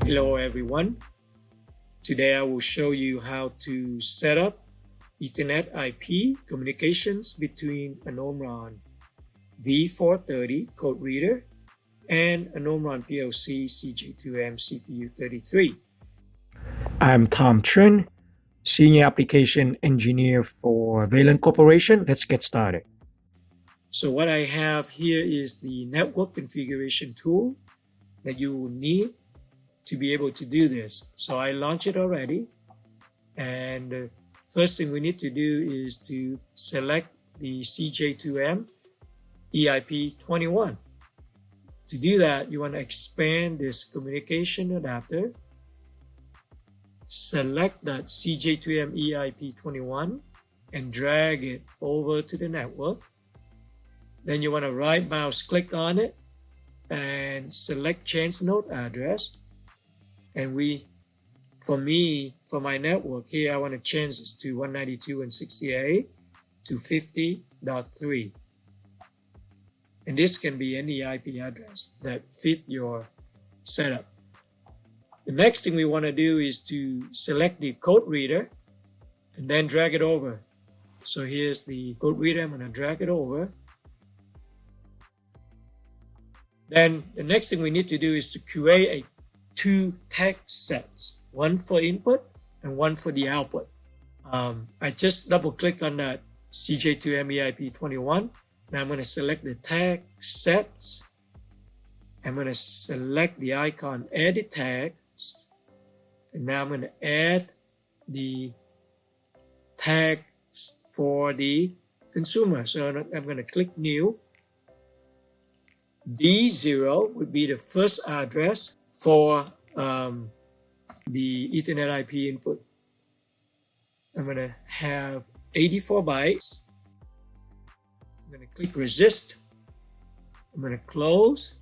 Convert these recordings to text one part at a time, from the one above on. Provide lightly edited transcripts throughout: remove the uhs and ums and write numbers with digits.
Hello everyone. Today I will show you how to set up Ethernet IP communications between an Omron V430 code reader and an Omron PLC CJ2M-CPU33. I'm Trinh, Senior Application Engineer for Valin Corporation. Let's get started. So what I have here is the network configuration tool that you will need to be able to do this. So I launched it already, and the first thing we need to do is to select the CJ2M-EIP21. To do that, you want to expand this communication adapter, select that CJ2M-EIP21 and drag it over to the network. Then you want to right mouse click on it and select change node address. And for my network here, I want to change this to 192.168 to 50.3. And this can be any IP address that fit your setup. The next thing we want to do is to select the code reader and then drag it over. So here's the code reader. I'm going to drag it over. Then the next thing we need to do is to create two tag sets, one for input and one for the output. I just double click on that CJ2M-EIP21. Now I'm going to select the tag sets. I'm going to select the icon edit tags. And now I'm going to add the tags for the consumer. So I'm going to click new. D0 would be the first address for the Ethernet IP input. I'm going to have 84 bytes. I'm going to click Regist. I'm going to close.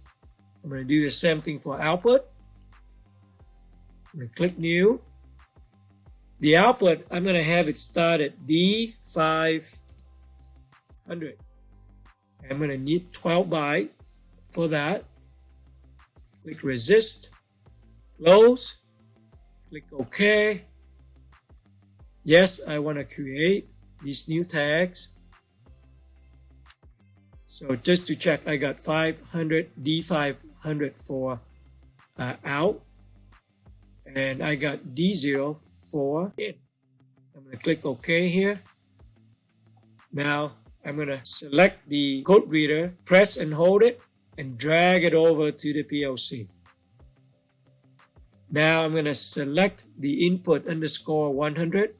I'm going to do the same thing for output. I'm going to click New. The output, I'm going to have it start at D500. I'm going to need 12 bytes for that. Click Resist, close, click OK. Yes, I want to create these new tags. So just to check, I got 500, D500 for out, and I got D0 for in. I'm going to click OK here. Now I'm going to select the code reader, press and hold it, and drag it over to the PLC. Now I'm going to select the input _100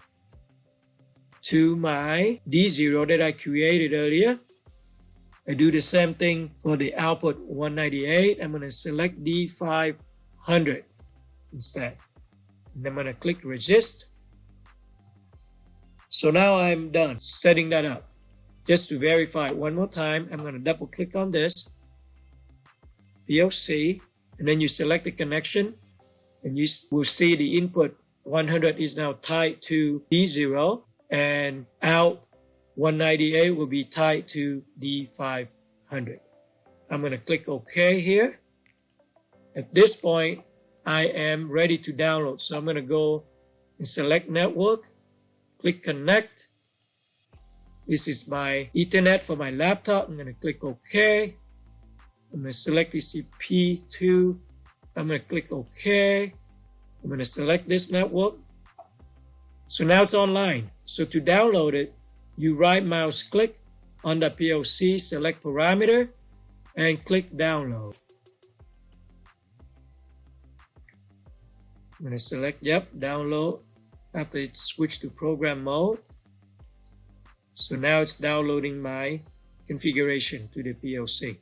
to my D0 that I created earlier. I do the same thing for the output 198. I'm going to select D500 instead. And I'm going to click Resist. So now I'm done setting that up. Just to verify one more time, I'm going to double click on this PLC, and then you select the connection, and you will see the input 100 is now tied to D0, and out 198 will be tied to D500. I'm going to click OK here. At this point, I am ready to download. So I'm going to go and select network, click connect. This is my Ethernet for my laptop. I'm going to click OK. I'm going to select TCP2. I'm going to click OK. I'm going to select this network. So now it's online. So to download it, you right mouse click on the PLC, select parameter, and click download. I'm going to select, download after it's switched to program mode. So now it's downloading my configuration to the PLC.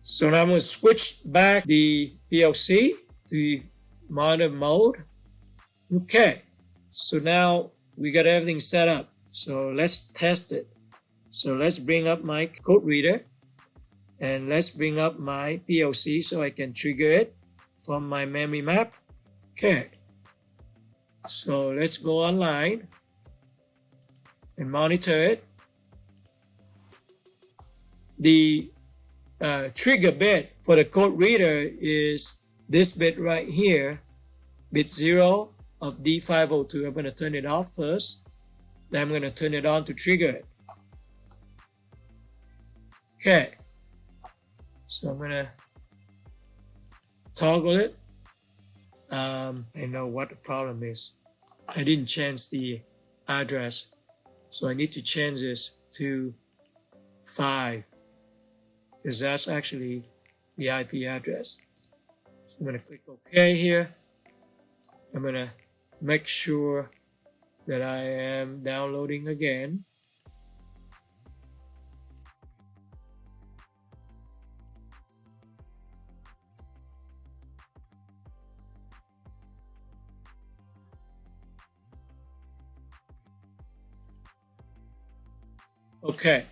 So now I'm going to switch back the PLC to monitor mode. Okay, so now we got everything set up. So let's test it. So let's bring up my code reader and let's bring up my PLC so I can trigger it from my memory map. Okay, so let's go online and monitor it. The trigger bit for the code reader is this bit right here, bit 0 of D502, I'm going to turn it off first. Then I'm going to turn it on to trigger it. Okay, so I'm going to toggle it. I know what the problem is. I didn't change the address, so I need to change this to 5 because that's actually the IP address. So I'm going to click OK here. I'm going to make sure that I am downloading again. Okay,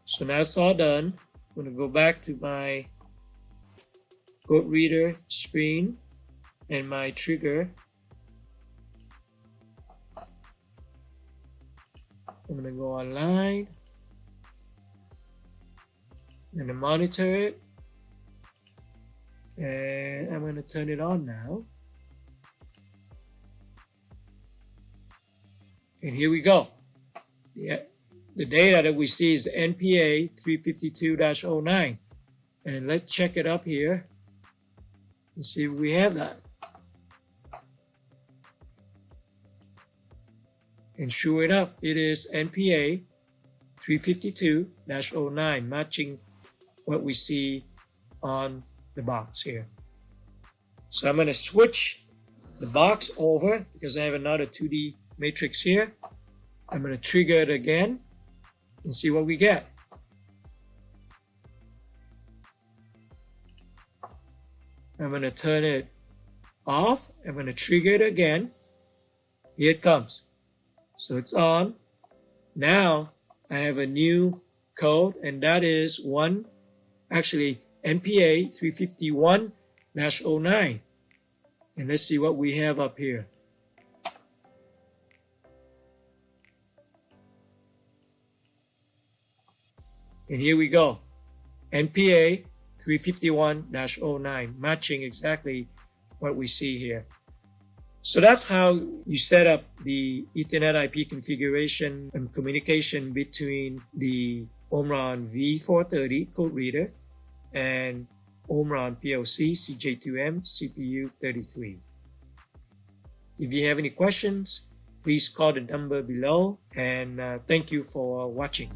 so now it's all done. I'm going to go back to my code reader screen and my trigger. I'm going to go online. I'm going to monitor it. And I'm going to turn it on now. And here we go. The data that we see is the NPA 352-09. And let's check it up here and see if we have that. And sure enough, it is NPA 352-09, matching what we see on the box here. So I'm going to switch the box over because I have another 2D matrix here. I'm going to trigger it again and see what we get. I'm going to turn it off. I'm going to trigger it again. Here it comes. So it's on. Now I have a new code, and that is NPA 351-09. And let's see what we have up here. And here we go. NPA 351-09, matching exactly what we see here. So that's how you set up the Ethernet IP configuration and communication between the Omron V430 code reader and Omron PLC CJ2M-CPU33. If you have any questions, please call the number below, and thank you for watching.